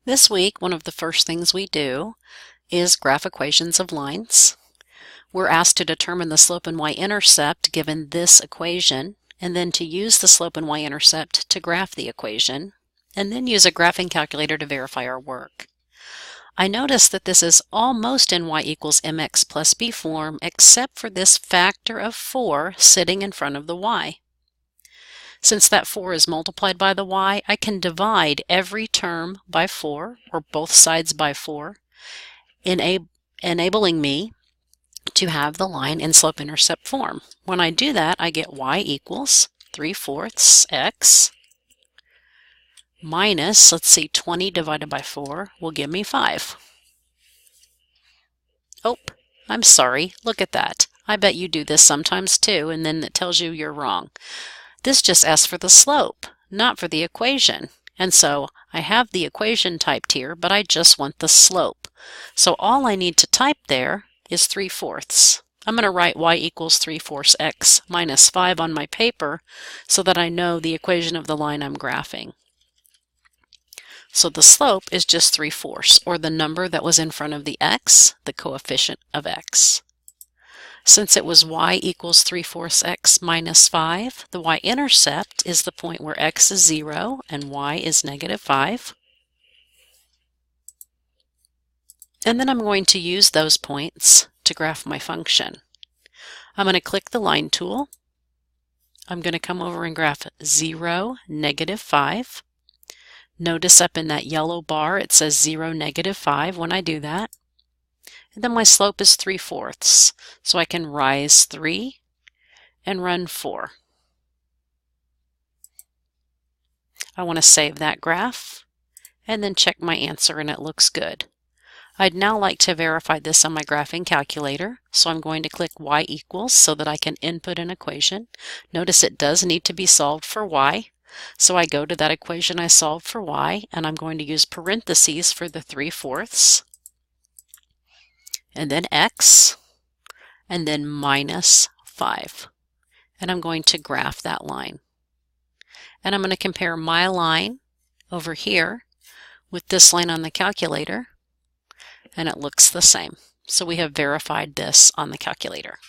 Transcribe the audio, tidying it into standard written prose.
This week, one of the first things we do is graph equations of lines. We're asked to determine the slope and y-intercept given this equation, and then to use the slope and y-intercept to graph the equation, and then use a graphing calculator to verify our work. I notice that this is almost in y equals mx plus b form, except for this factor of 4 sitting in front of the y. Since that 4 is multiplied by the y, I can divide every term by 4, or both sides by 4, enabling me to have the line in slope-intercept form. When I do that, I get y equals 3/4 x minus, 20 divided by 4 will give me 5. Oh, I'm sorry. Look at that. I bet you do this sometimes too, and then it tells you you're wrong. This just asks for the slope, not for the equation. And so I have the equation typed here, but I just want the slope. So all I need to type there is 3/4. I'm going to write y equals 3/4 x minus 5 on my paper so that I know the equation of the line I'm graphing. So the slope is just 3/4, or the number that was in front of the x, the coefficient of x. Since it was y equals 3/4 x minus 5, the y-intercept is the point where x is 0 and y is -5. And then I'm going to use those points to graph my function. I'm going to click the line tool. I'm going to come over and graph 0, -5. Notice up in that yellow bar it says 0, -5 when I do that. And then my slope is 3/4, so I can rise 3 and run 4. I want to save that graph and then check my answer, and it looks good. I'd now like to verify this on my graphing calculator, so I'm going to click y equals so that I can input an equation. Notice it does need to be solved for y, so I go to that equation I solved for y, and I'm going to use parentheses for the 3/4, and then x, and then -5. And I'm going to graph that line. And I'm going to compare my line over here with this line on the calculator, and it looks the same. So we have verified this on the calculator.